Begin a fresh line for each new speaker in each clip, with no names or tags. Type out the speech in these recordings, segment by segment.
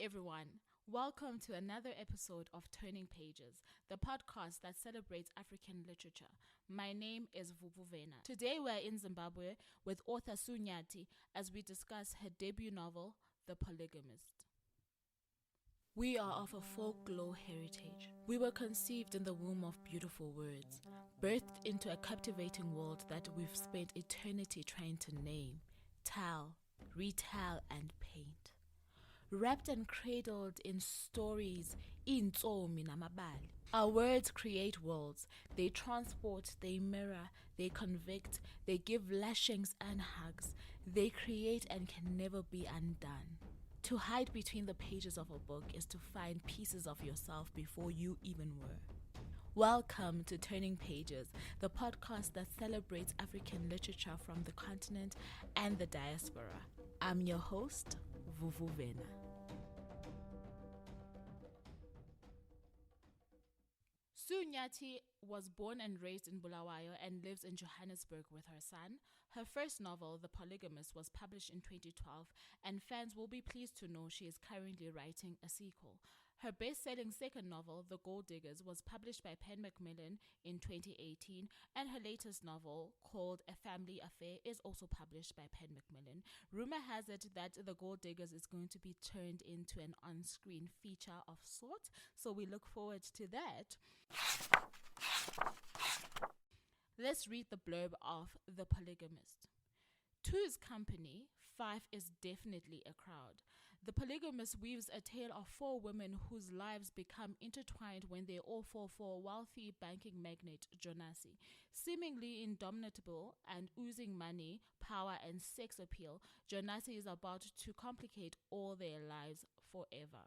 everyone. Welcome to another episode of Turning Pages, the podcast that celebrates African literature. My name is Vuvu Vena. Today we're in Zimbabwe with author Nyathi as we discuss her debut novel, The Polygamist. We are of a folklore heritage. We were conceived in the womb of beautiful words, birthed into a captivating world that we've spent eternity trying to name, tell, retell, and paint. Wrapped and cradled in stories, intsomi namabali. Our words create worlds. They transport, they mirror, they convict, they give lashings and hugs. They create and can never be undone. To hide between the pages of a book is to find pieces of yourself before you even were. Welcome to Turning Pages, the podcast that celebrates African literature from the continent and the diaspora. I'm your host, Vuvu Vena. Nyathi was born and raised in Bulawayo and lives in Johannesburg with her son. Her first novel, The Polygamist, was published in 2012, and fans will be pleased to know she is currently writing a sequel. Her best-selling second novel, The Gold Diggers, was published by Penn Macmillan in 2018, and her latest novel, called A Family Affair, is also published by Penn Macmillan. Rumor has it that The Gold Diggers is going to be turned into an on-screen feature of sorts, so we look forward to that. Let's read the blurb of The Polygamist. Two's company, five is definitely a crowd. The Polygamist weaves a tale of four women whose lives become intertwined when they all fall for wealthy banking magnate Jonasi. Seemingly indomitable and oozing money, power, and sex appeal, Jonasi is about to complicate all their lives forever.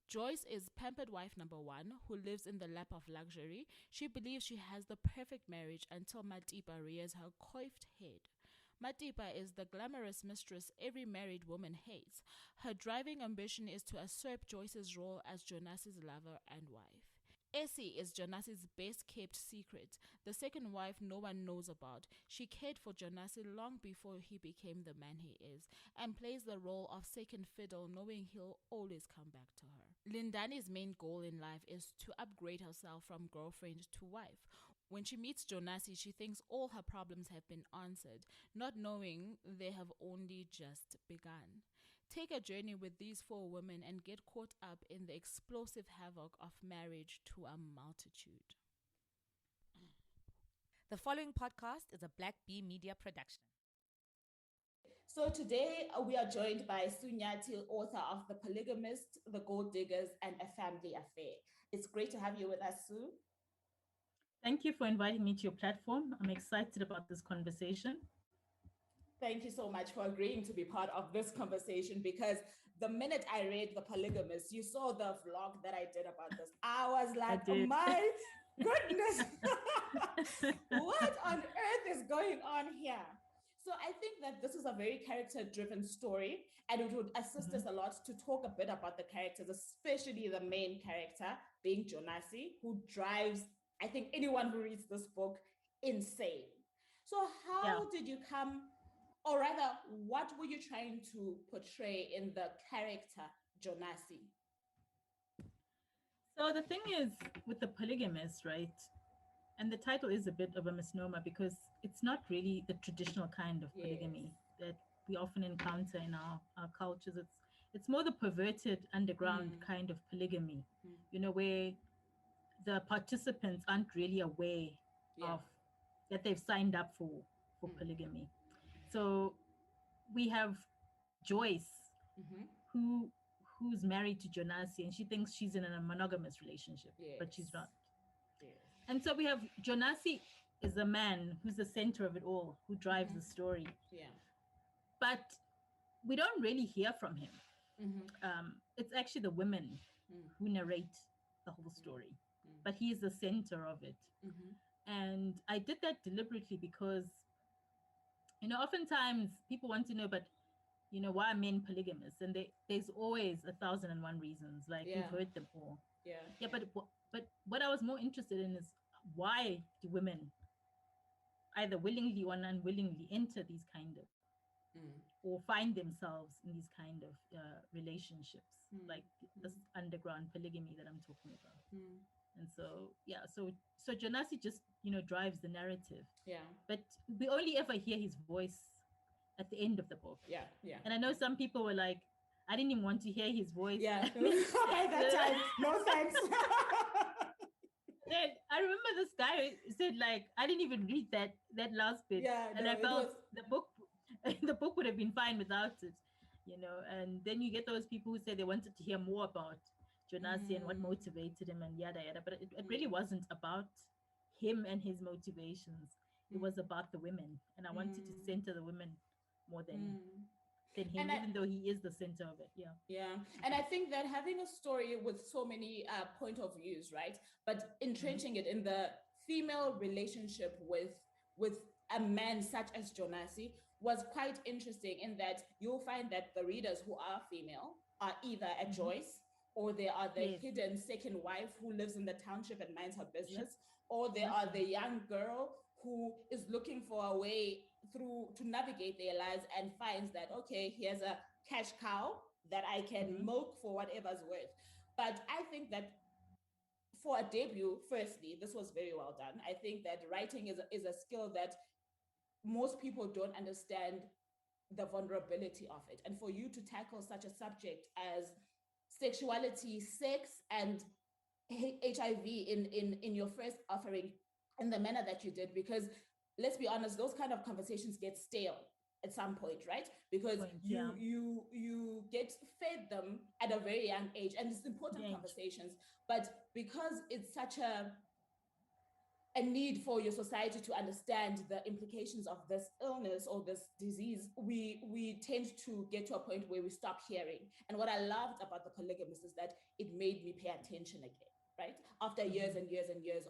Joyce is pampered wife number one, who lives in the lap of luxury. She believes she has the perfect marriage until Matipa rears her coiffed head. Matipa is the glamorous mistress every married woman hates. Her driving ambition is to usurp Joyce's role as Jonasi's lover and wife. Essie is Jonasi's best-kept secret, the second wife no one knows about. She cared for Jonasi long before he became the man he is, and plays the role of second fiddle, knowing he'll always come back to her. Lindani's main goal in life is to upgrade herself from girlfriend to wife. When she meets Jonasi, she thinks all her problems have been answered, not knowing they have only just begun. Take a journey with these four women and get caught up in the explosive havoc of marriage to a multitude.
The following podcast is a Black Bee Media production.
So today we are joined by Nyathi, author of The Polygamist, The Gold Diggers, and A Family Affair. It's great to have you with us, Sue.
Thank you for inviting me to your platform. I'm excited about this conversation.
Thank you so much for agreeing to be part of this conversation, because the minute I read The Polygamist, you saw the vlog that I did about this. I was like, oh my goodness, what on earth is going on here? So I think that this is a very character-driven story, and it would assist us a lot to talk a bit about the characters, especially the main character being Jonasi, who drives, I think, anyone who reads this book insane. So how did you come, or rather, what were you trying to portray in the character Jonasi?
So the thing is with The Polygamist, right? And the title is a bit of a misnomer because it's not really the traditional kind of polygamy that we often encounter in our cultures. It's more the perverted underground kind of polygamy, you know, where the participants aren't really aware of that they've signed up for polygamy. So we have Joyce, who's married to Jonasi, and she thinks she's in a monogamous relationship, but she's not. And so we have Jonasi is the man who's the center of it all, who drives the story. But we don't really hear from him. It's actually the women who narrate the whole story, but he is the center of it. And I did that deliberately because, you know, oftentimes people want to know, but, you know, why are men polygamous? And there's always 1,001 reasons, like we've heard them all. But what I was more interested in is, why do women either willingly or unwillingly enter these kind of or find themselves in these kind of relationships, like this underground polygamy that I'm talking about. And so, yeah, so Jonasi just, drives the narrative.
Yeah.
But we only ever hear his voice at the end of the book.
Yeah, yeah.
And I know some people were like, I didn't even want to hear his voice.
Yeah. By that time, no thanks.
Then I remember this guy said, like, I didn't even read that last bit.
Yeah,
and
no,
I felt
was...
the book would have been fine without it, and then you get those people who say they wanted to hear more about Jonasi and what motivated him and yada yada, but it really wasn't about him and his motivations. It was about the women, and I wanted to center the women more than him, even though he is the center of it.
Yeah. And I think that having a story with so many point of views, right, but entrenching it in the female relationship with a man such as Jonasi was quite interesting, in that you'll find that the readers who are female are either a Joyce, or they are the hidden second wife who lives in the township and minds her business, or they are the young girl who is looking for a way through to navigate their lives and finds that, okay, here's a cash cow that I can milk for whatever's worth. But I think that for a debut, firstly, this was very well done. I think that writing is a skill that most people don't understand the vulnerability of it. And for you to tackle such a subject as sexuality, sex, and HIV in your first offering in the manner that you did, because let's be honest, those kind of conversations get stale at some point, right? Because you get fed them at a very young age, and it's important conversations, but because it's such a need for your society to understand the implications of this illness or this disease, we tend to get to a point where we stop hearing. And what I loved about The Polygamist is that it made me pay attention again, right? After years and years and years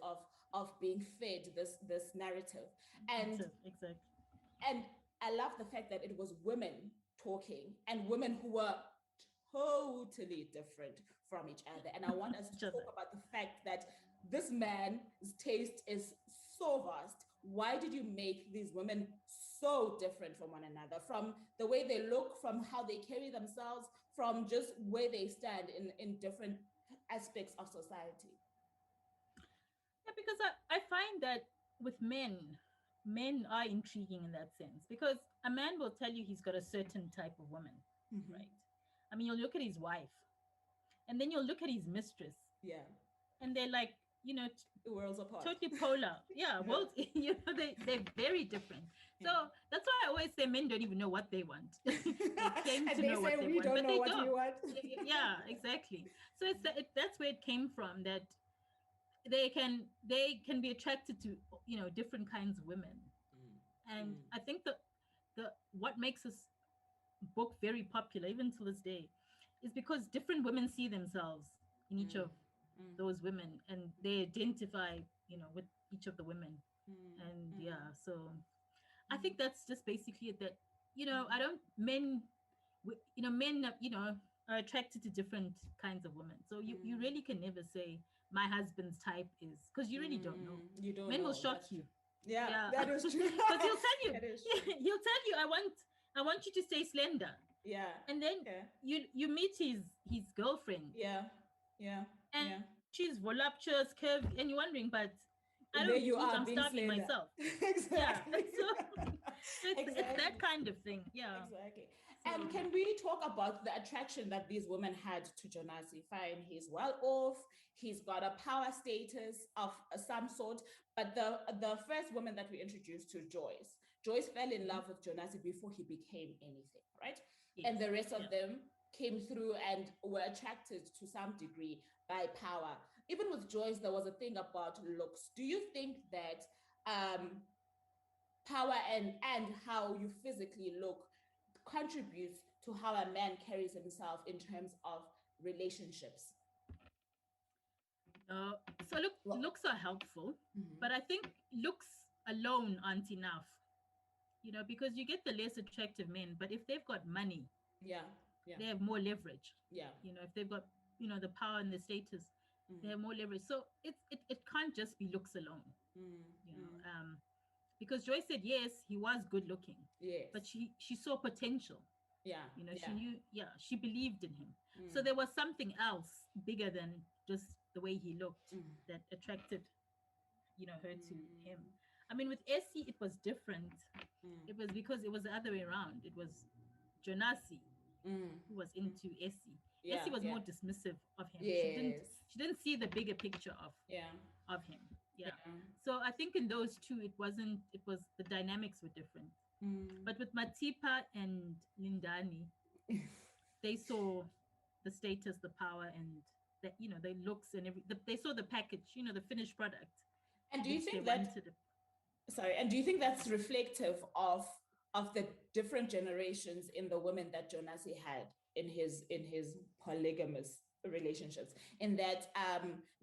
of being fed this narrative. And
exactly.
And I love the fact that it was women talking, and women who were totally different from each other. And I want us to talk about the fact that this man's taste is so vast. Why did you make these women so different from one another? From the way they look, from how they carry themselves, from just where they stand in different aspects of society.
Yeah, because I find that with men are intriguing in that sense, because a man will tell you he's got a certain type of woman, right? I mean, you'll look at his wife, and then you'll look at his mistress.
Yeah.
And they're like,
worlds apart.
Totally polar. Yeah, worlds, they're very different. So that's why I always say men don't even know what they want. They claim to know what they want, but they don't. Yeah, exactly. So that's where it came from, that they can be attracted to different kinds of women. And I think the what makes this book very popular even to this day is because different women see themselves in each of those women, and they identify with each of the women. And so I think that's just basically it, that men are attracted to different kinds of women. So you really can never say my husband's type is, because you really don't know.
You don't
Men
know.
will shock you.
Yeah, that is true.
Because he'll tell you,
That is true.
he'll tell you, I want you to stay slender.
Yeah.
And then you meet his girlfriend.
Yeah.
And she's voluptuous, curvy, and you're wondering, but I
there
don't
you are,
I'm starving
slender.
myself.
Exactly.
Yeah. So it's that kind of thing. Yeah.
Exactly. And can we talk about the attraction that these women had to Jonasi? Fine, he's well off, he's got a power status of some sort, but the first woman that we introduced to, Joyce fell in love with Jonasi before he became anything, right? Yes. And the rest of them came through and were attracted to some degree by power. Even with Joyce, there was a thing about looks. Do you think that power and how you physically look contributes to how a man carries himself in terms of relationships?
So looks are helpful, but I think looks alone aren't enough, because you get the less attractive men, but if they've got money, they have more leverage. If they've got the power and the status, they have more leverage. So it can't just be looks alone. because Joyce said yes, he was good looking.
Yes.
But she saw potential.
Yeah.
You know,
yeah.
she knew, she believed in him. So there was something else bigger than just the way he looked that attracted, her to him. I mean, with Essie, it was different. It was because it was the other way around. It was Jonasi who was into Essie.
Yeah,
Essie was more dismissive of him.
Yes.
She didn't see the bigger picture of him. Yeah. So I think in those two, it was the dynamics were different. But with Matipa and Lindani, they saw the status, the power, and the looks and they saw the package, the finished product.
And do you think and do you think that's reflective of the different generations in the women that Jonasi had in his polygamous relationships, in that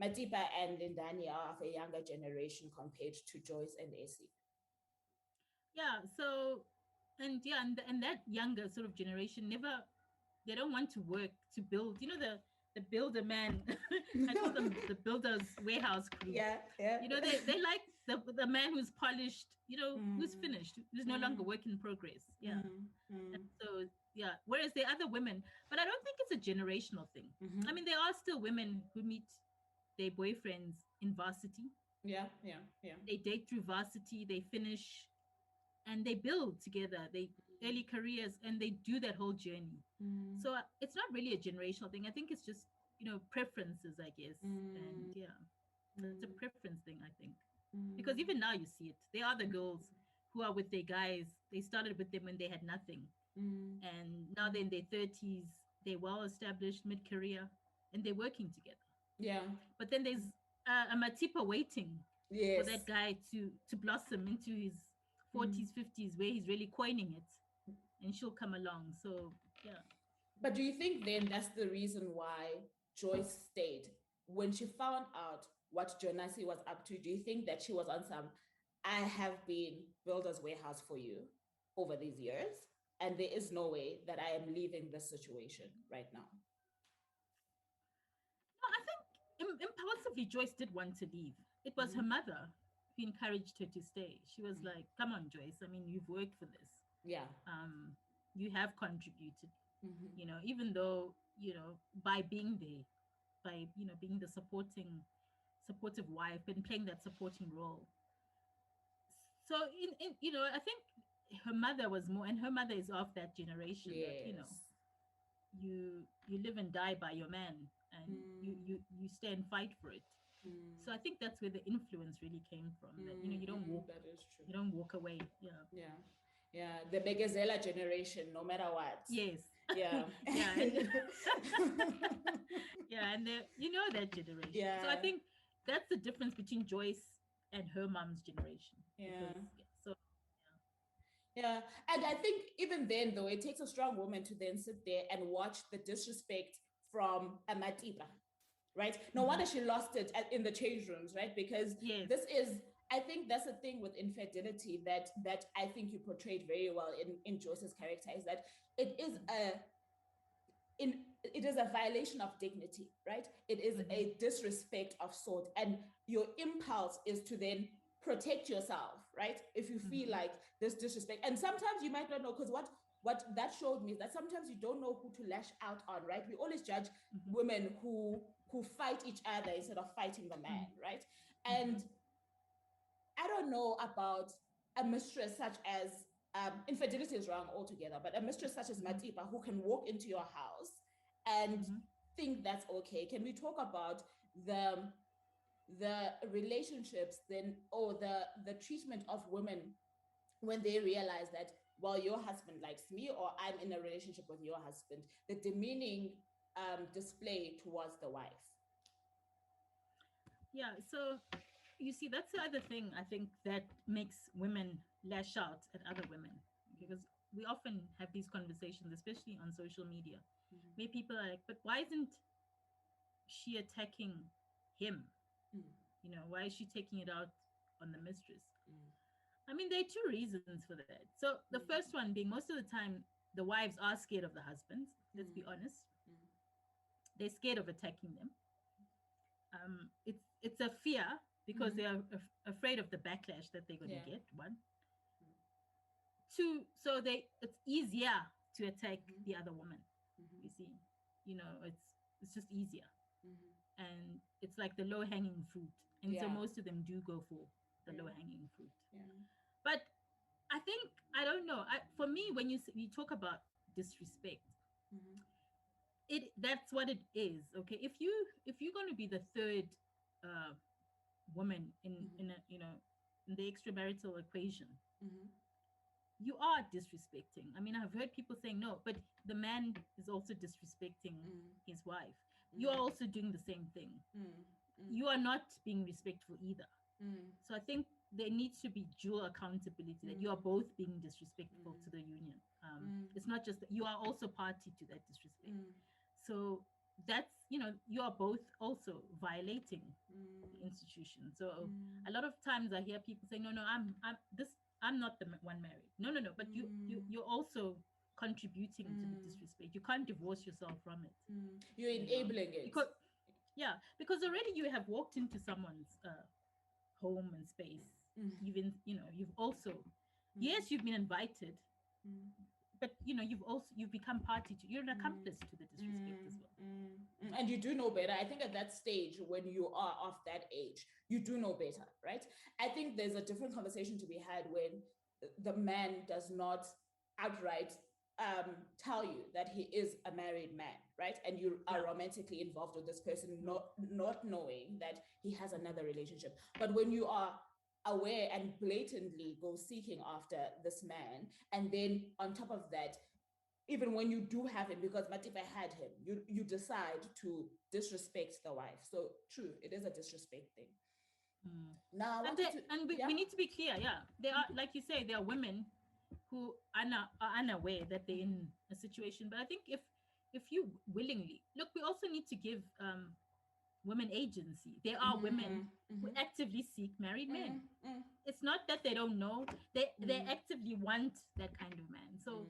Matipa and Lindani are of a younger generation compared to Joyce and Essie?
Yeah, so and that younger sort of generation they don't want to work to build, the builder man. I call them the builder's warehouse crew.
Yeah.
They like the man who's polished, who's finished, who's no longer work in progress. Yeah. And so whereas the other women, but I don't think it's a generational thing. I mean, there are still women who meet their boyfriends in varsity.
Yeah.
They date through varsity, they finish, and they build together. They early careers, and they do that whole journey. So it's not really a generational thing. I think it's just preferences, I guess. And it's a preference thing, I think, because even now you see it. They are the girls who are with their guys. They started with them when they had nothing, and now they're in their 30s. They're well established, mid-career, and they're working together.
Yeah.
But then there's a Matipa waiting for that guy to blossom into his 40s, 50s, where he's really coining it, and she'll come along. So yeah.
But do you think then that's the reason why Joyce stayed when she found out what Jonasi was up to? Do you think that she was on some, I have been builder's warehouse for you over these years, and there is no way that I am leaving this situation right now?
No, I think impulsively Joyce did want to leave. It was her mother who encouraged her to stay. She was like, come on, Joyce. I mean, you've worked for this.
Yeah.
You have contributed, even though, by being there, by, being the supportive wife and playing that supporting role. So I think her mother was more, and her mother is of that generation that, you live and die by your man, and you stay and fight for it. So I think that's where the influence really came from. That you don't walk.
That is true.
You don't walk away.
Yeah. The Begazela generation, no matter what.
Yes.
Yeah.
And and that generation.
Yeah.
So I think that's the difference between Joyce and her mom's generation.
Yeah. And I think even then, though, it takes a strong woman to then sit there and watch the disrespect from a Matipa, right? No wonder she lost it in the change rooms, right? Because this is, I think that's the thing with infidelity that I think you portrayed very well in Joyce's character, is that it is a violation of dignity, right? It is a disrespect of sort, and your impulse is to then protect yourself, right? If you feel like this disrespect, and sometimes you might not know, because what that showed me is that sometimes you don't know who to lash out on, right? We always judge women who fight each other instead of fighting the man, right? And I don't know about a mistress such as infidelity is wrong altogether, but a mistress such as Matipa, who can walk into your house and think that's okay. Can we talk about the relationships then, or the treatment of women when they realize that, well, your husband likes me, or I'm in a relationship with your husband, the demeaning display towards the wife?
Yeah, so you see, that's the other thing I think that makes women lash out at other women, because we often have these conversations, especially on social media, where people are like, but why isn't she attacking him? Why is she taking it out on the mistress? I mean, there are two reasons for that. So the first one being, most of the time, the wives are scared of the husbands. Let's be honest. They're scared of attacking them. It's a fear because they are afraid of the backlash that they're going to get. One, two, so it's easier to attack the other woman. You see, it's just easier, and it's like the low hanging fruit, and so most of them do go for the low hanging fruit. But I think, I don't know, for me, when you talk about disrespect, that's what it is. Okay, if you're going to be the third woman in in the extramarital equation, you are disrespecting. I mean, I've heard people saying no, but the man is also disrespecting his wife. You are also doing the same thing. You are not being respectful either. So I think there needs to be dual accountability, that you are both being disrespectful to the union. It's not just that you are also party to that disrespect. So that's, you are both also violating the institution. So a lot of times I hear people say, no, I'm not the one married. No, but you're also contributing to the disrespect. You can't divorce yourself from it.
You're enabling it.
Because already you have walked into someone's home and space. You've also, yes, you've been invited, but you've become party to, you're an accomplice to the disrespect as well.
And you do know better. I think at that stage, when you are of that age, you do know better, right? I think there's a different conversation to be had when the man does not outright tell you that he is a married man, right? And you are romantically involved with this person, not knowing that he has another relationship. But when you are aware and blatantly go seeking after this man, and then on top of that, even when you do have him, because but if I had him, you decide to disrespect the wife. So true, it is a disrespect thing. Now,
we need to be clear. There are, like you say, there are women who are unaware that they're in a situation. But I think if you willingly look, we also need to give women agency. There are women who actively seek married men. It's not that they don't know; they actively want that kind of man. So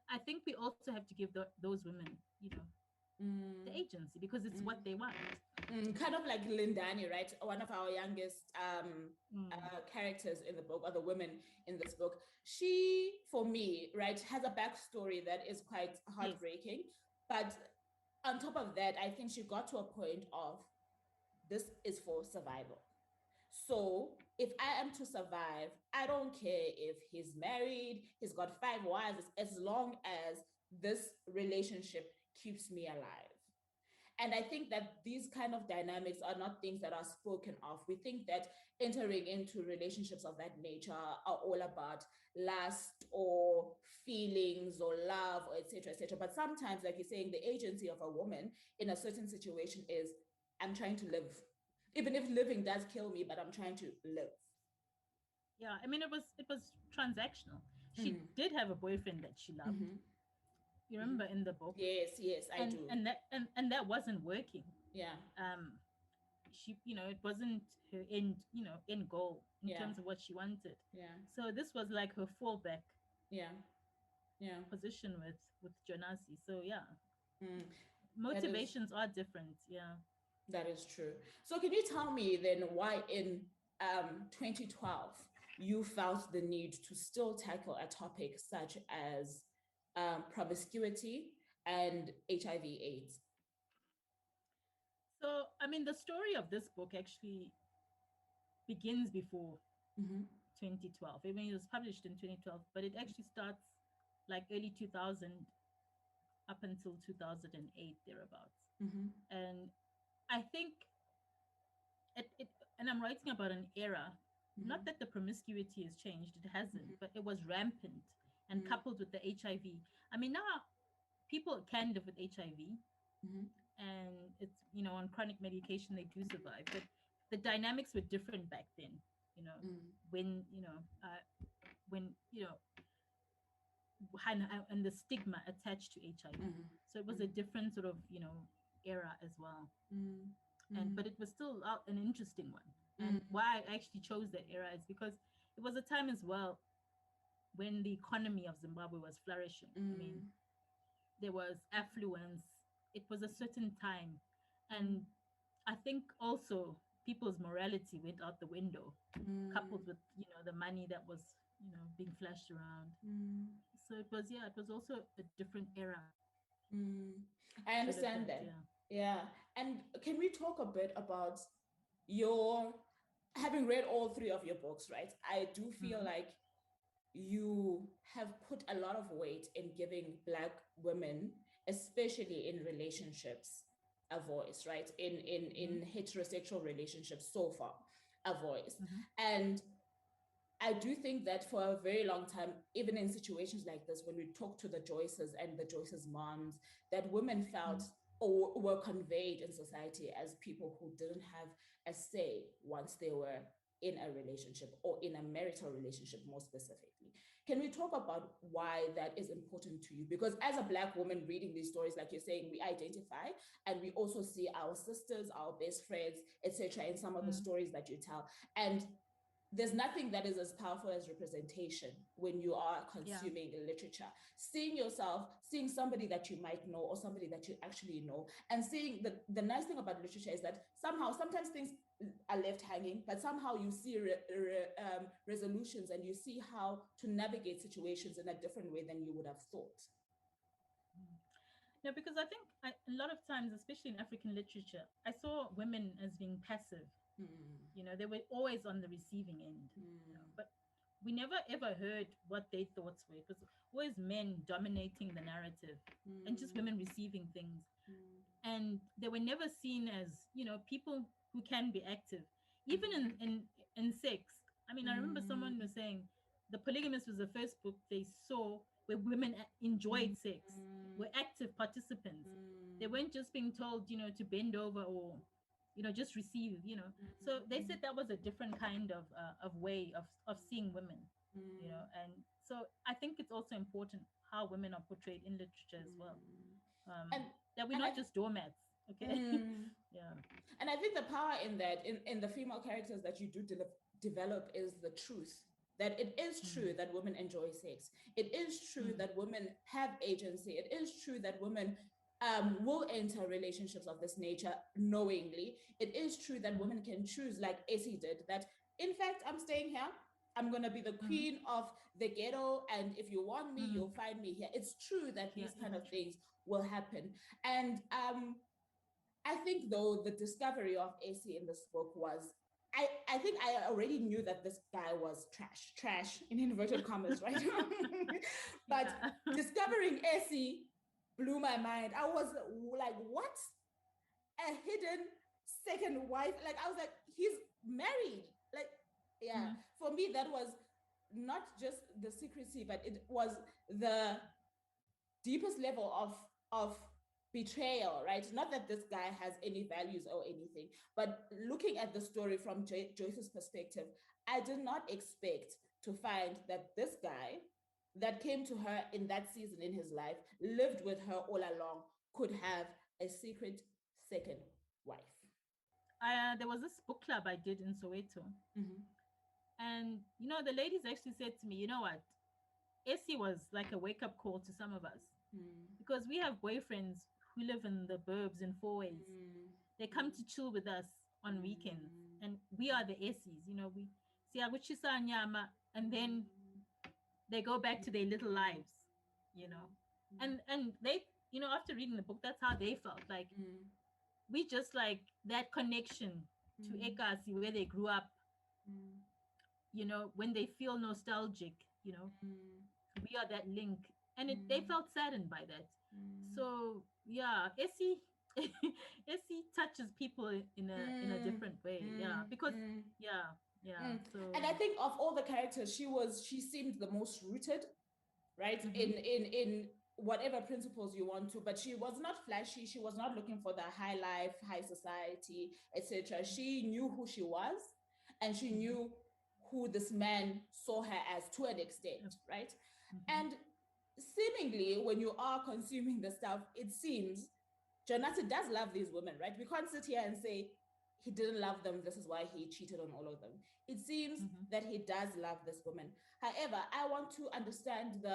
I think we also have to give those women, the agency, because it's what they want.
Kind of like Lindani, right? One of our youngest characters in the book, or the women in this book. She, for me, right, has a backstory that is quite heartbreaking. Yes. But on top of that, I think she got to a point of, this is for survival. So if I am to survive, I don't care if he's married, he's got 5 wives, as long as this relationship keeps me alive. And I think that these kind of dynamics are not things that are spoken of. We think that entering into relationships of that nature are all about lust or feelings or love, or et cetera, et cetera. But sometimes, like you're saying, the agency of a woman in a certain situation is, I'm trying to live. Even if living does kill me, but I'm trying to live.
Yeah, I mean, it was transactional. She did have a boyfriend that she loved. You remember in the book?
Yes, I do.
And that wasn't working.
Yeah.
She, it wasn't her end goal in terms of what she wanted.
Yeah.
So this was like her fallback.
Yeah.
Position with Jonasi. So motivations are different. Yeah.
That is true. So can you tell me then why in 2012 you felt the need to still tackle a topic such as promiscuity and HIV/AIDS?
So, I mean, the story of this book actually begins before 2012. I mean, it was published in 2012, but it actually starts like early 2000 up until 2008, thereabouts. And I think and I'm writing about an era, not that the promiscuity has changed, it hasn't, but it was rampant and coupled with the HIV. I mean, now people can live with HIV and it's, on chronic medication, they do survive, but the dynamics were different back then, when and the stigma attached to HIV. So it was a different sort of, era as well. But it was still an interesting one. And why I actually chose that era is because it was a time as well when the economy of Zimbabwe was flourishing. I mean, there was affluence. It was a certain time. And I think also people's morality went out the window, coupled with, the money that was, being flashed around. So it was also a different era.
I understand that. Yeah. And can we talk a bit about your, having read all three of your books, right? I do feel like you have put a lot of weight in giving Black women, especially in relationships, a voice, right? In heterosexual relationships so far, a voice. And I do think that for a very long time, even in situations like this, when we talk to the Joyces and the Joyces' moms, that women felt or were conveyed in society as people who didn't have a say once they were in a relationship or in a marital relationship, more specifically. Can we talk about why that is important to you? Because as a Black woman reading these stories, like you're saying, we identify and we also see our sisters, our best friends, etc., in some of the stories that you tell. And there's nothing that is as powerful as representation when you are consuming literature. Seeing yourself, seeing somebody that you might know or somebody that you actually know, and seeing the nice thing about literature is that sometimes things are left hanging, but somehow you see resolutions and you see how to navigate situations in a different way than you would have thought.
No, because I think a lot of times, especially in African literature, I saw women as being passive. They were always on the receiving end. But we never ever heard what their thoughts were. It was always men dominating the narrative and just women receiving things. And they were never seen as, people who can be active. Even in sex. I mean, I remember someone was saying The Polygamist was the first book they saw where women enjoyed sex, were active participants. They weren't just being told, to bend over or just receive, So they said that was a different kind of way of seeing women, and so I think it's also important how women are portrayed in literature as well. And that we're not just doormats, okay? Yeah.
And I think the power in that, in the female characters that you do develop is the truth. That it is true that women enjoy sex. It is true that women have agency. It is true that women will enter relationships of this nature knowingly. It is true that women can choose, like Essie did, that in fact, I'm staying here. I'm going to be the queen of the ghetto. And if you want me, you'll find me here. It's true that these kind of things will happen. And I think, though, the discovery of Essie in this book was, I think I already knew that this guy was trash in inverted commas, right? But discovering Essie blew my mind. I was like, what? A hidden second wife? Like, I was like, he's married. Like, for me, that was not just the secrecy, but it was the deepest level of betrayal, right? Not that this guy has any values or anything, but looking at the story from Joyce's perspective, I did not expect to find that this guy that came to her in that season in his life, lived with her all along, could have a secret second wife.
There was this book club I did in Soweto. And, the ladies actually said to me, you know what? Essie was like a wake-up call to some of us. Because we have boyfriends who live in the burbs in Fourways. They come to chill with us on weekends. And we are the Essies, we see Aguchisa Nyama, and then they go back to their little lives, And they, after reading the book, that's how they felt. Like, we just like that connection to Ekasi, where they grew up, when they feel nostalgic, we are that link. And they felt saddened by that. So yeah, Essie Essie touches people in a different way. Because so,
and I think of all the characters, she seemed the most rooted, right? In whatever principles you want to, but she was not flashy. She was not looking for the high life, high society, etc. She knew who she was, and she knew who this man saw her as, to an extent, right? And seemingly, when you are consuming the stuff, it seems Nyathi does love these women, right? We can't sit here and say he didn't love them, this is why he cheated on all of them. It seems that he does love this woman. However, I want to understand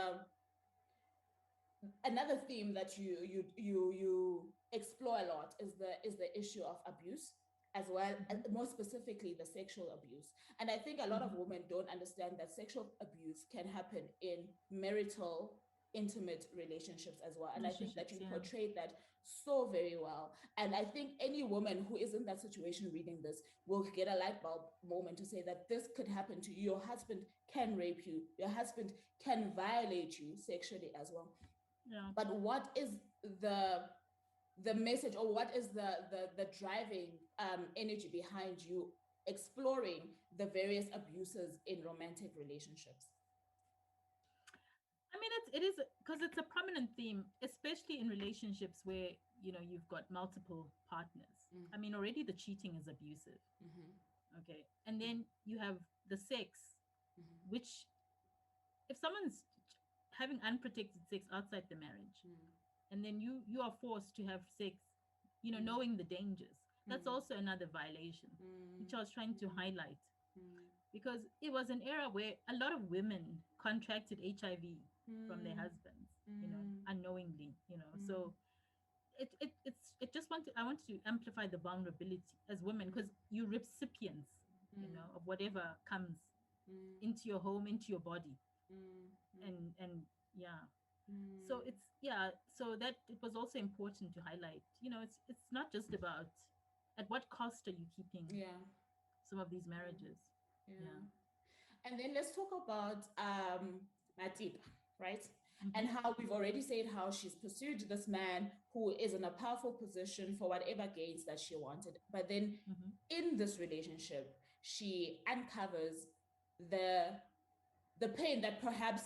another theme that you explore a lot is the issue of abuse as well, and more specifically the sexual abuse. And I think a lot of women don't understand that sexual abuse can happen in marital, intimate relationships as well. And I think that you portrayed that so very well. And I think any woman who is in that situation reading this will get a light bulb moment to say that this could happen to you. Your husband can rape you. Your husband can violate you sexually as well.
Yeah.
But what is the message, or what is the driving energy behind you exploring the various abuses in romantic relationships?
I mean, it is because it's a prominent theme, especially in relationships where, you know, you've got multiple partners. I mean, already the cheating is abusive. Okay. And then you have the sex, which if someone's having unprotected sex outside the marriage, and then you are forced to have sex, you know, knowing the dangers, that's also another violation, which I was trying to highlight. Because it was an era where a lot of women contracted HIV from their husbands, you know, unknowingly, you know. So I want to amplify the vulnerability as women, because you recipients, you know, of whatever comes into your home, into your body, and yeah. So so that it was also important to highlight, you know, it's not just about at what cost are you keeping some of these marriages.
And then let's talk about Nyathi, right? And how we've already said how she's pursued this man who is in a powerful position for whatever gains that she wanted. But then in this relationship, she uncovers the pain that perhaps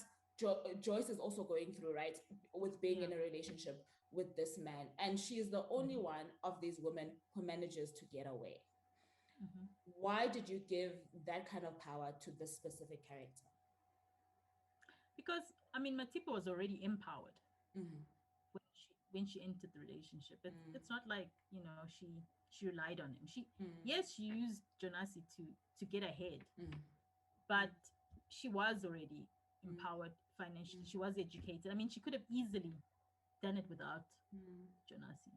Joyce is also going through, right? With being in a relationship with this man. And she is the only one of these women who manages to get away. Why did you give that kind of power to this specific character?
Because, I mean, Matipa was already empowered when she entered the relationship. It's not like, you know, she relied on him. Yes, she used Jonasi to get ahead, but she was already empowered financially. She was educated. I mean, she could have easily done it without Jonasi.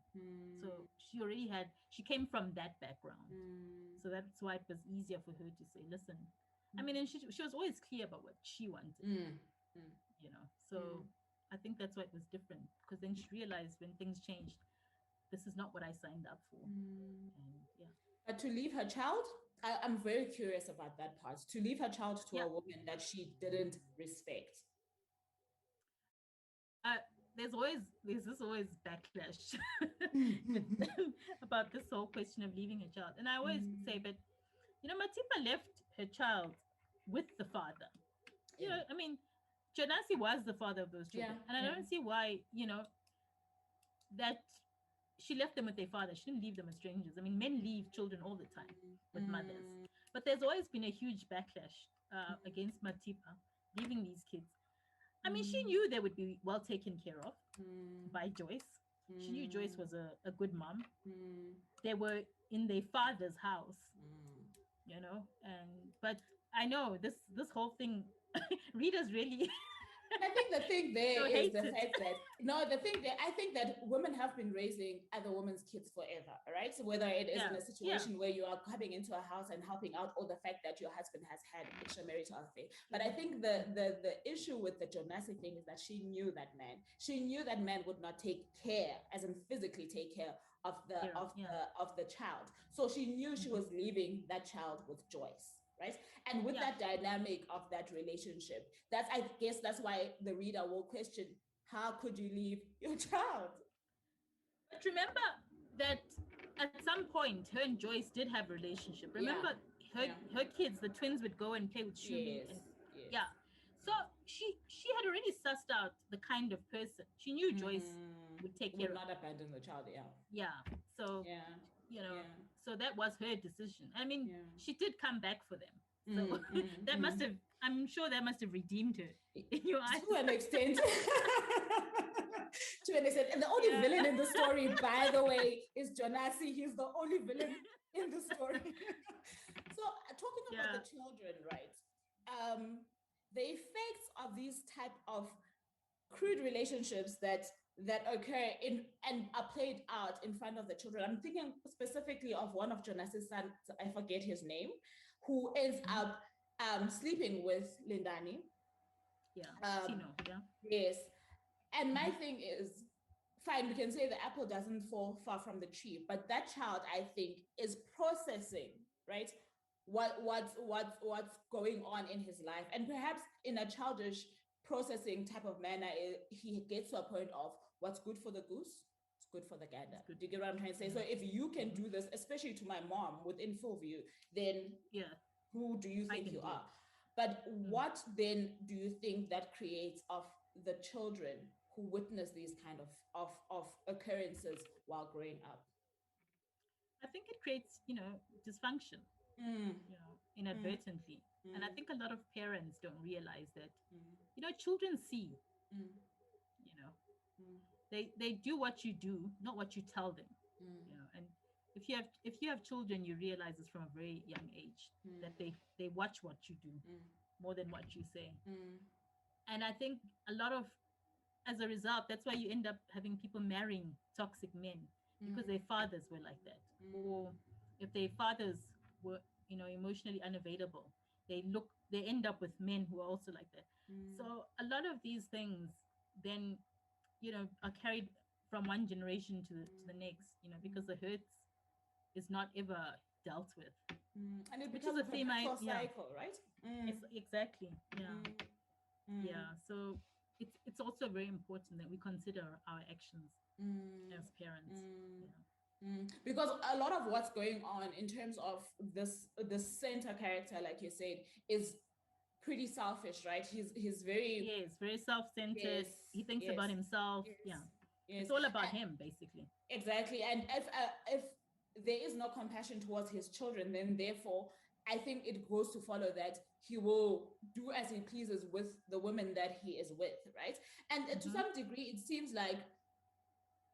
So she came from that background. So that's why it was easier for her to say, listen, I mean, and she was always clear about what she wanted, you know. So I think that's why it was different, because then she realized when things changed, this is not what I signed up for. And
but to leave her child, I'm very curious about that part. To leave her child to a woman that she didn't respect.
There's always backlash about this whole question of leaving a child. And I always say, but, you know, Matipa left her child with the father. You know, I mean, Jonasi was the father of those children. And I don't see why, you know, that she left them with their father. She didn't leave them as strangers. I mean, men leave children all the time with mothers. But there's always been a huge backlash against Matipa leaving these kids. I mean, she knew they would be well taken care of by Joyce. She knew Joyce was a good mom. They were in their father's house, you know. But I know this whole thing, readers really.
I think the thing there is the fact that I think that women have been raising other women's kids forever, right? So whether it is in a situation where you are coming into a house and helping out, or the fact that your husband has had extramarital affair. But I think the issue with the Jonasi thing is that she knew that man. She knew that man would not take care, as in physically take care of the child. So she knew she was leaving that child with Joyce. Right. And with that dynamic of that relationship, I guess that's why the reader will question, how could you leave your child?
But remember that at some point, her and Joyce did have a relationship. Remember her kids, the twins, would go and play with Shumi. So she had already sussed out the kind of person. She knew Joyce would take care of.
Would not abandon the child,
So, you know, so that was her decision. I mean, she did come back for them. So that must have, I'm sure that must have redeemed her in your eyes.
To an extent. To an extent. And the only villain in the story, by the way, is Jonasi. He's the only villain in the story. So talking about the children, right? The effects of these type of crude relationships that that occur in and are played out in front of the children. I'm thinking specifically of one of Jonas's sons, I forget his name, who ends up sleeping with Lindani.
Yeah, Tino, yeah.
Yes. And my thing is, fine, we can say the apple doesn't fall far from the tree, but that child, I think, is processing, right? What's going on in his life. And perhaps in a childish processing type of manner, he gets to a point of what's good for the goose, it's good for the gander. Do you get what I'm trying to say? So if you can do this, especially to my mom within full view, then who do you think you are? But what then do you think that creates of the children who witness these kind of occurrences while growing up?
I think it creates, dysfunction, inadvertently. And I think a lot of parents don't realize that, children see, they do what you do, not what you tell them, and if you have children, you realize this from a very young age that they watch what you do more than what you say. And I think as a result, that's why you end up having people marrying toxic men, because their fathers were like that. Or if their fathers were, emotionally unavailable, they end up with men who are also like that. So a lot of these things then, are carried from one generation to the next, because the hurt is not ever dealt with.
And it becomes a perpetual cycle, right?
Exactly. Yeah. So it's also very important that we consider our actions as parents.
Because a lot of what's going on in terms of the center character, like you said, is pretty selfish, right? He's very
very self-centered. He thinks about himself. It's all about him, basically.
Exactly. And if there is no compassion towards his children, then therefore I think it goes to follow that he will do as he pleases with the women that he is with, right? And to some degree, it seems like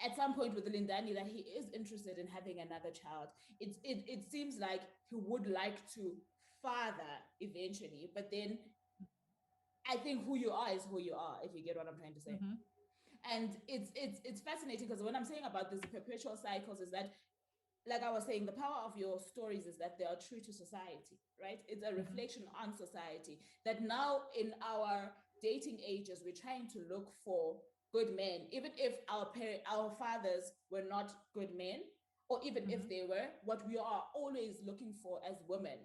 at some point with Lindani that he is interested in having another child. It seems like he would like to father eventually, but then I think who you are is who you are, if you get what I'm trying to say. And it's fascinating because what I'm saying about these perpetual cycles is that, like I was saying, the power of your stories is that they are true to society, right? It's a reflection on society. That now in our dating ages, we're trying to look for good men, even if our fathers were not good men, or even if they were, what we are always looking for as women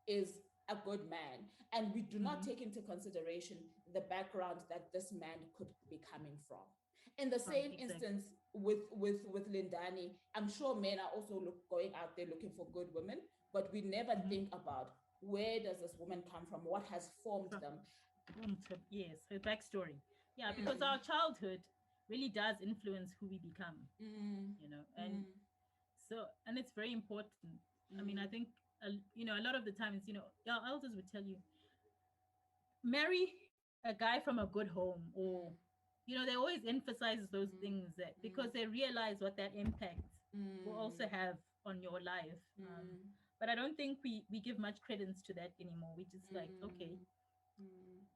is a good man. And we do not take into consideration the background that this man could be coming from. In the same instance with Lindani, I'm sure men are also going out there looking for good women, but we never think about where does this woman come from, what has formed them.
Yes, her backstory. Yeah, because our childhood really does influence who we become, and and it's very important. I mean, I think, a lot of the times, your elders would tell you, marry a guy from a good home, or they always emphasize those things, that because they realize what that impact will also have on your life. But I don't think we give much credence to that anymore. We just like, okay,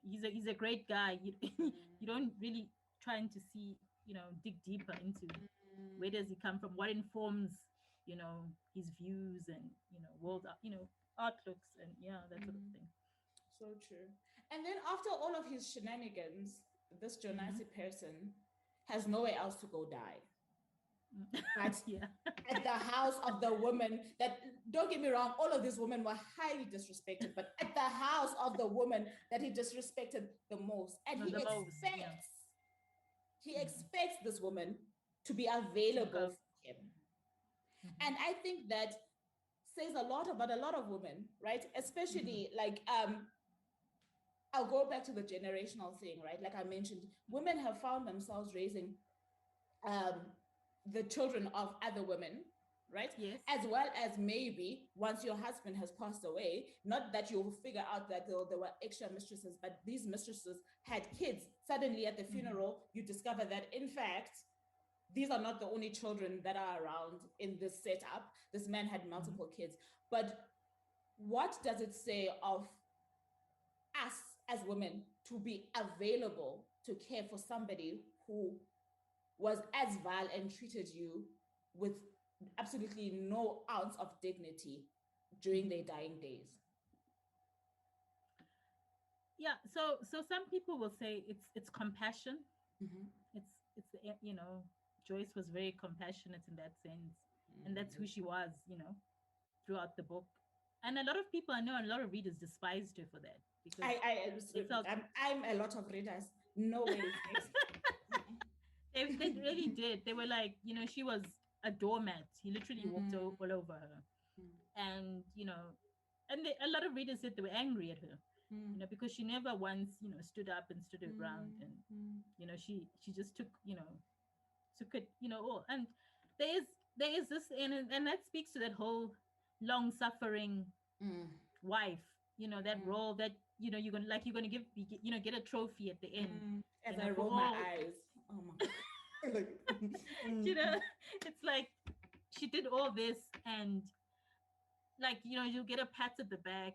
he's a great guy. You don't really trying to see, dig deeper into where does he come from, what informs, his views and, world, outlooks, and that sort of thing.
So true. And then after all of his shenanigans, this Jonasi person has nowhere else to go die. But at the house of the woman that, don't get me wrong, all of these women were highly disrespected, but at the house of the woman that he disrespected the most. And he expects this woman to be available for him. And I think that says a lot about a lot of women, right? Especially like, I'll go back to the generational thing, right? Like I mentioned, women have found themselves raising the children of other women, right?
Yes.
As well as maybe once your husband has passed away, not that you'll figure out that there were extra mistresses, but these mistresses had kids. Suddenly at the funeral, you discover that in fact, these are not the only children that are around in this setup. This man had multiple kids. But what does it say of us as women to be available to care for somebody who was as vile and treated you with absolutely no ounce of dignity during their dying days?
Yeah, so some people will say it's compassion. It's Joyce was very compassionate in that sense, and that's who she was, throughout the book. And a lot of people, I know, a lot of readers despised her for that, because
I'm a lot of readers. No way.
They really did. They were like, she was a doormat. He literally walked all over her, and and a lot of readers said they were angry at her, because she never once stood up and stood her ground, and she just took it all. And there is this, and that speaks to that whole long suffering wife, that role that you're gonna get a trophy at the end.
As I roll my eyes, oh my God.
It's like she did all this, and you get a pat at the back,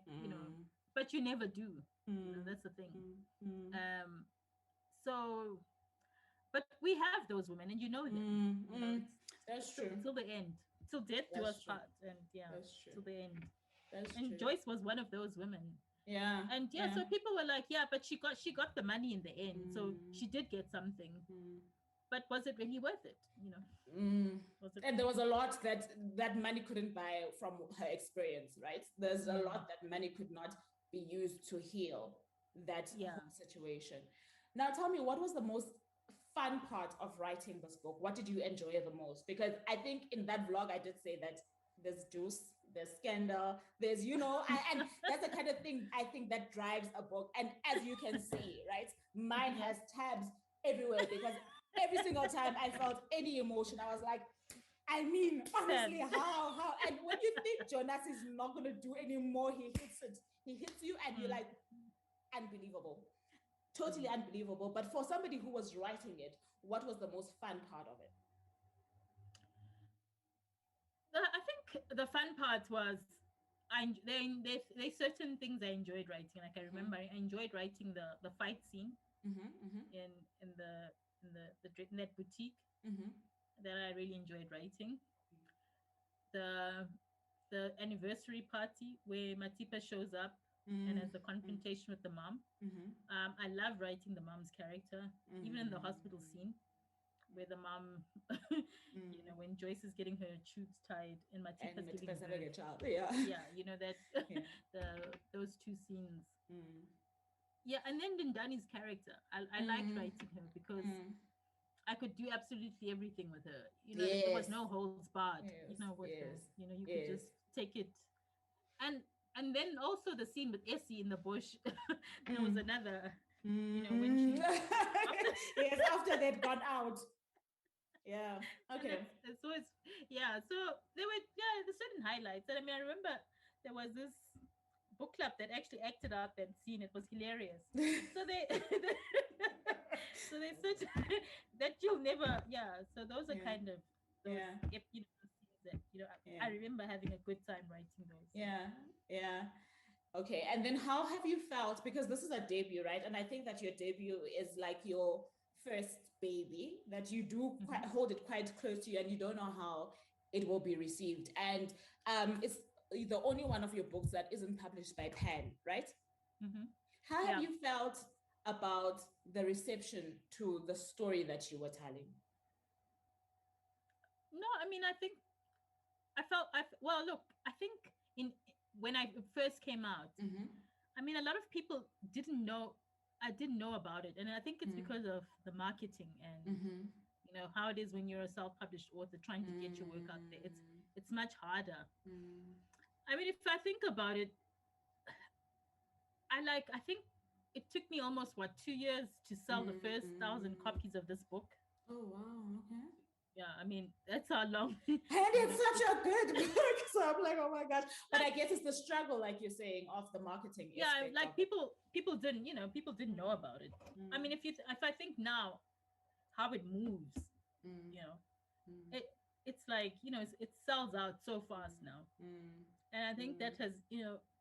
but you never do. That's the thing. So, but we have those women, and them.
That's true.
Till the end, till death do us part, and till the end. And Joyce was one of those women.
Yeah.
And so people were like, but she got the money in the end, so she did get something. But was it really worth it?
And there was a lot that money couldn't buy from her experience, right? There's a lot that money could not be used to heal that situation. Now, tell me, what was the most fun part of writing this book? What did you enjoy the most? Because I think in that vlog, I did say that there's juice, there's scandal, there's, and that's the kind of thing I think that drives a book. And as you can see, right, mine has tabs everywhere, because every single time I felt any emotion, I was like, I mean, honestly, how? And when you think Jonas is not going to do any more, he hits you, and you're like, unbelievable. Totally unbelievable. But for somebody who was writing it, what was the most fun part of it?
I think the fun part was there's certain things I enjoyed writing. Like I remember I enjoyed writing the fight scene in that boutique that I really enjoyed writing. The anniversary party where Matipa shows up and has a confrontation with the mom. I love writing the mom's character, even in the hospital scene where the mom, when Joyce is getting her tubes tied and Matipa's giving her
a child.
those two scenes. Yeah, and then Dindani's character, I liked writing her because I could do absolutely everything with her. There was no holds barred. With her, you could just take it. And then also the scene with Essie in the bush. There was another, when she
after they'd gone out. Yeah. Okay.
So there were the certain highlights. And I mean, I remember there was this book club that actually acted out that scene. It was hilarious. So they said that you'll never. So those are kind of those scenes that I remember having a good time writing those.
Yeah. Okay. And then how have you felt? Because this is a debut, right? And I think that your debut is like your first baby, that you do hold it quite close to you, and you don't know how it will be received. And it's the only one of your books that isn't published by Pen, right? How have you felt about the reception to the story that you were telling?
No, I mean, I think when I first came out, I mean, a lot of people didn't know. I didn't know about it, and I think it's because of the marketing and how it is when you're a self-published author trying to get your work out there. It's much harder. I mean, if I think about it, I think it took me almost 2 years to sell the first 1,000 copies of this book.
Oh wow! Okay.
Yeah, I mean, that's how long.
And it's such a good book. So I'm like, oh my gosh. But I guess it's the struggle, like you're saying, of the marketing.
Yeah, like people didn't know about it. I mean, if I think now how it moves, it's like, it sells out so fast now. And I think that has,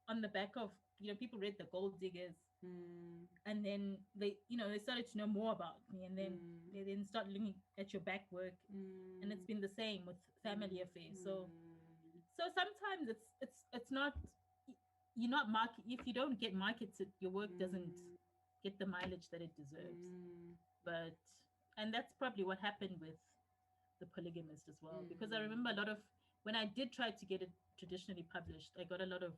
on the back of, people read The Gold Diggers. And then they started to know more about me, and then they then start looking at your back work, and it's been the same with family affairs. So sometimes it's not, you're not market, if you don't get marketed, your work doesn't get the mileage that it deserves. But and that's probably what happened with The Polygamist as well, because I remember a lot of, when I did try to get it traditionally published, I got a lot of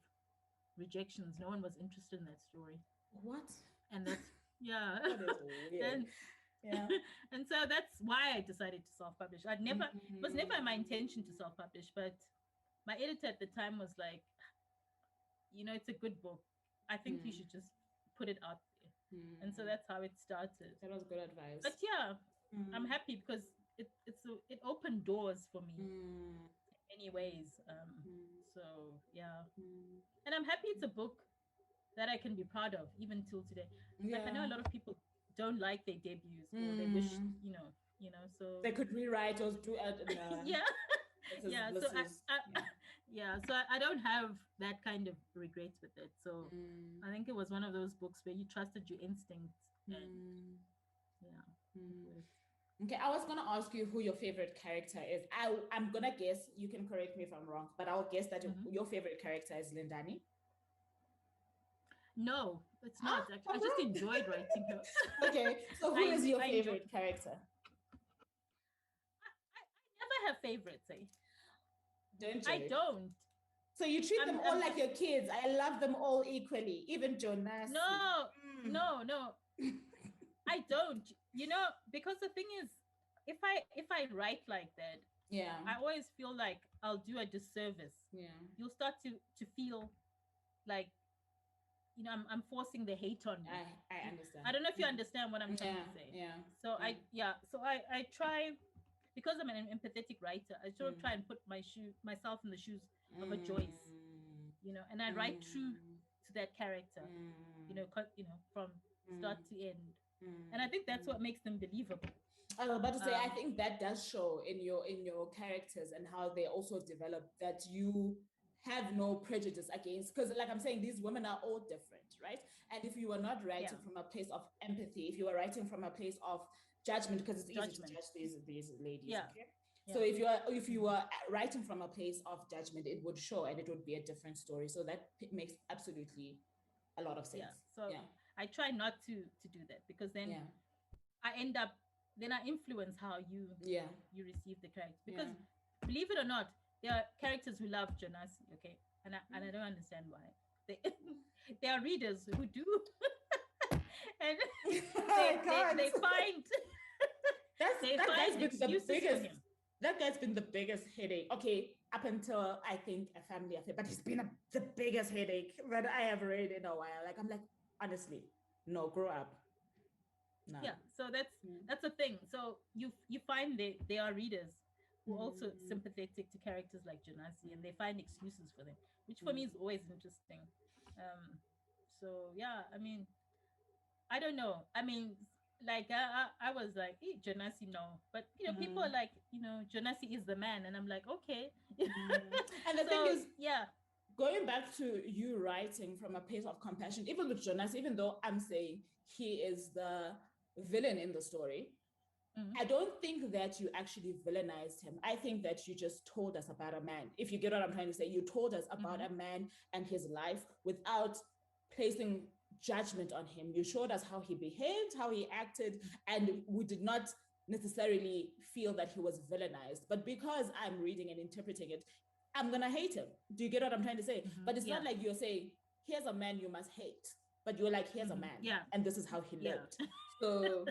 rejections. No one was interested in that story.
What?
And that's yeah.
That is weird.
And so that's why I decided to self-publish. It was never my intention to self-publish, but my editor at the time was like, it's a good book. I think you should just put it out there. And so that's how it started.
That was good advice.
But yeah, I'm happy because it opened doors for me in many ways. So yeah, and I'm happy it's a book that I can be proud of even till today. Like I know a lot of people don't like their debuts, or they wish so
they could rewrite or do it.
So I don't have that kind of regrets with it. So I think it was one of those books where you trusted your instincts. And
Okay, I was gonna ask you who your favorite character is. I'm gonna guess, you can correct me if I'm wrong, but I'll guess that your favorite character is Lindani.
No, it's not. I just enjoyed writing her.
Okay, so who is your favorite character?
I never have favorites, eh?
Don't you?
I don't.
So you treat them all like your kids. I love them all equally, even Jonas.
No. I don't. Because the thing is, if I write like that, I always feel like I'll do a disservice. You'll start to feel like, I'm forcing the hate on you.
I understand.
I don't know if you understand what I'm trying to say. So I try, because I'm an empathetic writer, I sort of try and put myself in the shoes of a Joyce, and I write true to that character, from start to end. And I think that's what makes them believable.
I was about to say, I think that does show in your characters and how they also develop, that you have no prejudice against, because like I'm saying, these women are all different, right? And if you are not writing from a place of empathy, if you are writing from a place of judgment, because it's easy to judge these ladies, okay? So if you are writing from a place of judgment, it would show, and it would be a different story. So that makes absolutely a lot of sense.
I try not to do that, because then I end up, then I influence how you receive the character. Because believe it or not, there are characters who love Jonas, okay, and I don't understand why. There are readers who do, and they find
that guy's been the biggest headache. Okay, up until I think A Family Affair, but it's been the biggest headache that I have read in a while. Like, I'm like, honestly, no, grow up. No.
Yeah, so that's a thing. So you find there are readers who are also sympathetic to characters like Janasi, and they find excuses for them, which for me is always interesting. So yeah, I mean, I don't know. I mean, like I was like, Janasi, no, but people are like, Janasi is the man, and I'm like, okay.
And the thing is, going back to you writing from a place of compassion, even with Jonas, even though I'm saying he is the villain in the story, I don't think that you actually villainized him. I think that you just told us about a man. If you get what I'm trying to say, you told us about a man and his life without placing judgment on him. You showed us how he behaved, how he acted, and we did not necessarily feel that he was villainized. But because I'm reading and interpreting it, I'm gonna hate him. Do you get what I'm trying to say? But it's not like you're saying, here's a man you must hate, but you're like, here's a man, and this is how he lived. So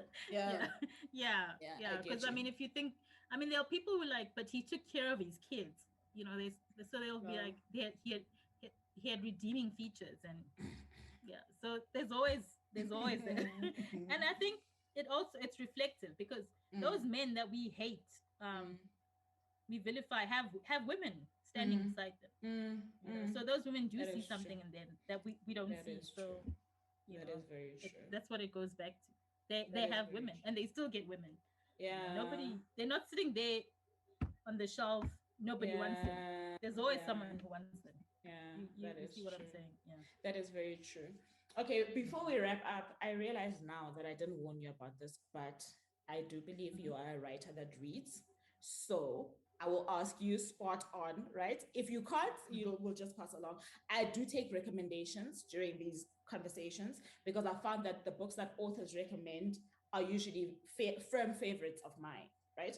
because I mean, if you think, I mean, there are people who like, but he took care of his kids, so they'll be like, he had redeeming features, and so there's always that. And I think it's reflective, because those men that we hate, we vilify, have women standing beside them. So those women do see something in them that we don't see. So
that is very true.
That's what it goes back to. They have women, and they still get women. They're not sitting there on the shelf. Nobody wants them. There's always someone who wants them. You see what I'm saying?
That is very true.
Okay, before we wrap up, I realize now that I didn't warn you about this, but I do believe you are a writer that reads. So I will ask you spot on, right? If you can't, you will just pass along. I do take recommendations during these conversations because I found that the books that authors recommend are usually firm favorites of mine, right?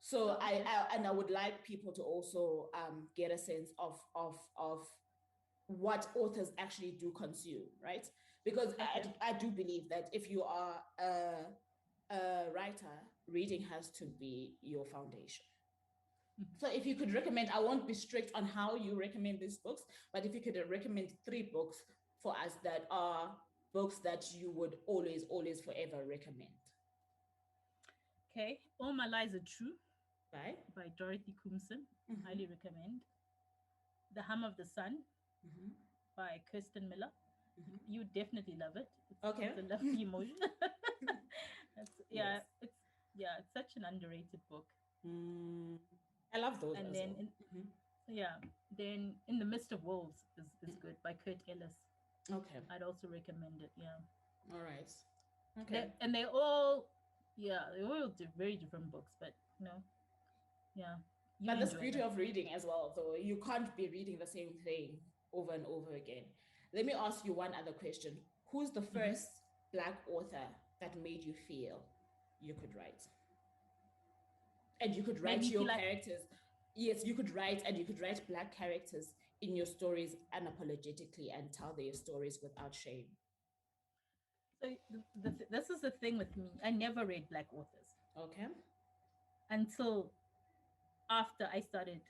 So I would like people to also get a sense of what authors actually do consume, right? Because I do believe that if you are a writer, reading has to be your foundation. So if you could recommend, I won't be strict on how you recommend these books, but if you could recommend 3 books for us that are books that you would always forever recommend.
Okay, All My Lies Are True
by
Dorothy Koomson. Highly recommend. The Hum of the Sun by Kirsten Miller. You definitely love it. It's a lovely emotion. It's such an underrated book.
I love those.
And then then In the Midst of Wolves is good by Kurt Ellis.
Okay,
I'd also recommend it. Yeah.
All right. Okay.
They're all very different books, but
But that's the beauty of reading as well. So you can't be reading the same thing over and over again. Let me ask you one other question. Who's the first Black author that made you feel you could write? And you could write your characters. Yes, you could write Black characters in your stories unapologetically and tell their stories without shame.
So this is the thing with me. I never read Black authors.
Okay.
Until after I started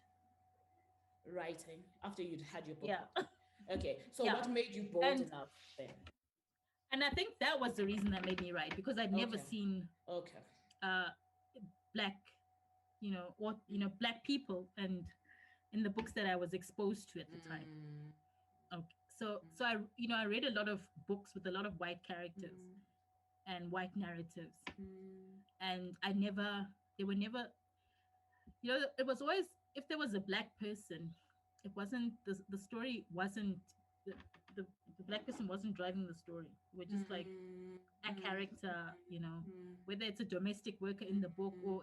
writing, after you'd had your book.
Yeah.
Okay. So what made you bold enough then?
And I think that was the reason that made me write, because I'd never seen Black, Black people and in the books that I was exposed to at the time. Okay. So I read a lot of books with a lot of white characters and white narratives. And they were never, it was always, if there was a Black person, it wasn't, the story wasn't, the Black person wasn't driving the story. We're just like a character, whether it's a domestic worker in the book or,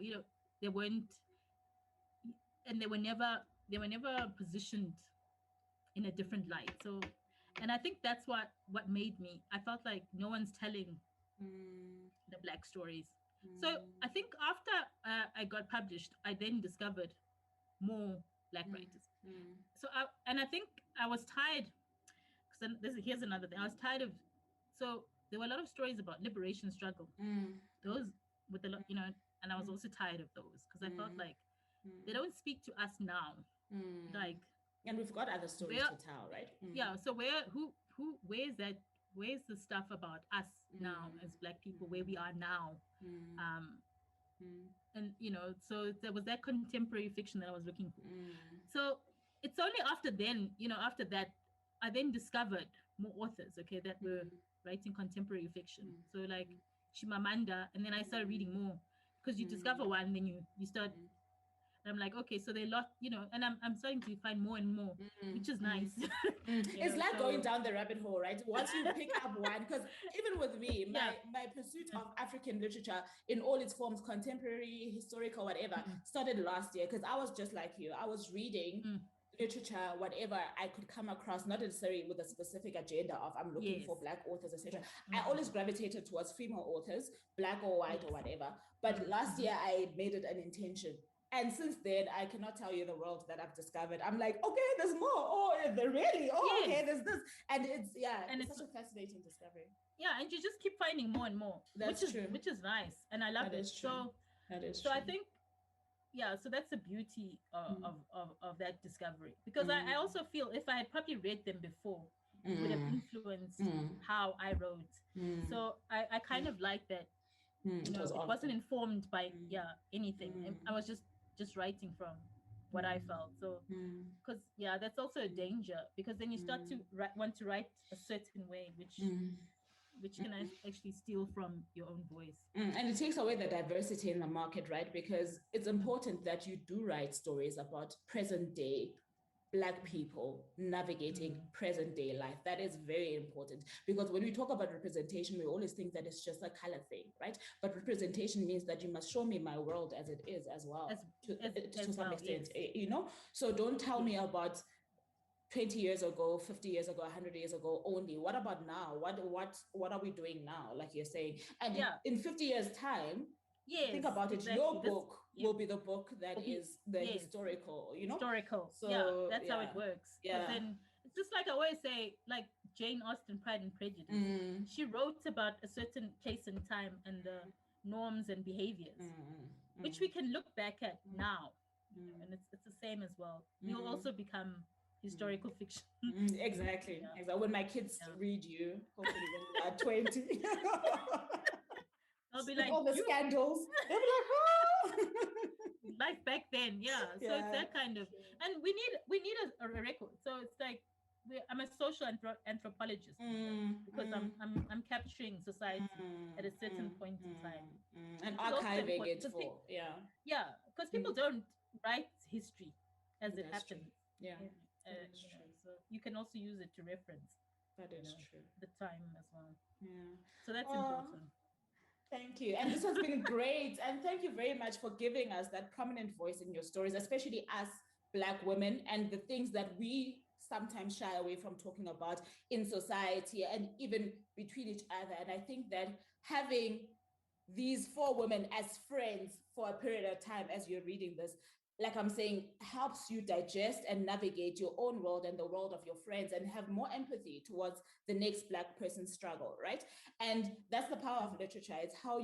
they weren't, and they were never positioned in a different light. So, and I think that's what made me, I felt like no one's telling the Black stories. So I think after I got published, I then discovered more Black writers. So I think I was tired, because here's another thing. I was tired of, so there were a lot of stories about liberation struggle. Those with a lot, and I was also tired of those because I felt like they don't speak to us now. Like,
and we've got other stories to tell, right?
Yeah. So where's the stuff about us now as Black people, where we are now? And so there was that contemporary fiction that I was looking for. So it's only after then, after that, I then discovered more authors, that were writing contemporary fiction. So like Chimamanda, and then I started reading more, because you discover one, then you start. And I'm like, okay, so they lot, and I'm starting to find more and more, which is nice.
It's like going down the rabbit hole, right? Once you pick up one, because even with me, my pursuit of African literature in all its forms, contemporary, historical, whatever, started last year, because I was just like you. I was reading literature, whatever I could come across, not necessarily with a specific agenda of I'm looking for Black authors, etc. I always gravitated towards female authors, Black or white or whatever. But last year I made it an intention. And since then, I cannot tell you the world that I've discovered. I'm like, okay, there's more. Oh, really? Oh, okay, there's this. And it's such a fascinating discovery.
Yeah, and you just keep finding more and more.
That's true.
Which is nice. And I love it.
That is
true.
I
think, so that's the beauty of that discovery. Because I also feel if I had probably read them before, it would have influenced how I wrote. So I kind of like that. It wasn't informed by anything. I was just writing from what I felt. So because that's also a danger, because then you start to want to write a certain way, which can actually steal from your own voice.
And it takes away the diversity in the market, right? Because it's important that you do write stories about present day Black people navigating present day life. That is very important, because when we talk about representation, we always think that it's just a color thing, right? But representation means that you must show me my world as it is as well, to some extent, you know? So don't tell me about 20 years ago, 50 years ago, 100 years ago only. What about now? What are we doing now? Like you're saying, and in 50 years time, think about it. Your book will be the book that is the historical, you know?
So that's how it works. But then it's just like I always say, like Jane Austen, Pride and Prejudice. She wrote about a certain place in time and the norms and behaviors, which we can look back at now. And it's the same as well. You'll also become historical fiction.
Exactly. When my kids read you, hopefully when they are 20.
I'll be like,
all the scandals. They'll be like, oh.
Life back then, So it's that kind of, and we need a record. So it's like I'm a social anthropologist because I'm capturing society at a certain point in time
and archiving it for
because people don't write history as it happens. So you can also use it to reference.
That is true.
The time as well. So that's important.
Thank you. And this has been great. And thank you very much for giving us that prominent voice in your stories, especially us Black women, and the things that we sometimes shy away from talking about in society and even between each other. And I think that having these 4 women as friends for a period of time as you're reading this, like I'm saying, helps you digest and navigate your own world and the world of your friends and have more empathy towards the next Black person's struggle, right? And that's the power of literature. It's how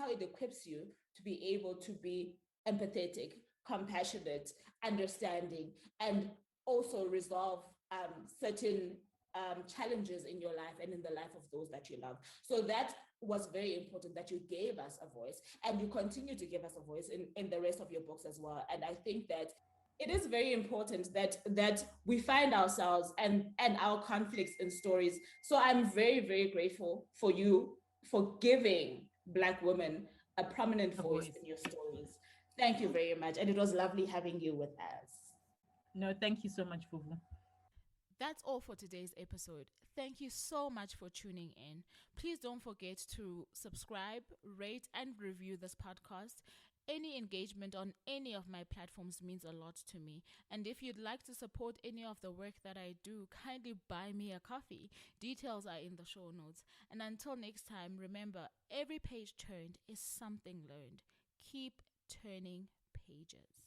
it equips you to be able to be empathetic, compassionate, understanding, and also resolve certain challenges in your life and in the life of those that you love. So that was very important, that you gave us a voice, and you continue to give us a voice in the rest of your books as well. And I think that it is very important that we find ourselves and our conflicts in stories. So I'm very, very grateful for you for giving Black women a prominent voice in your stories. Thank you very much. And it was lovely having you with us.
No, thank you so much, Vuvu.
That's all for today's episode. Thank you so much for tuning in. Please don't forget to subscribe, rate, and review this podcast. Any engagement on any of my platforms means a lot to me. And if you'd like to support any of the work that I do, kindly buy me a coffee. Details are in the show notes. And until next time, remember, every page turned is something learned. Keep turning pages.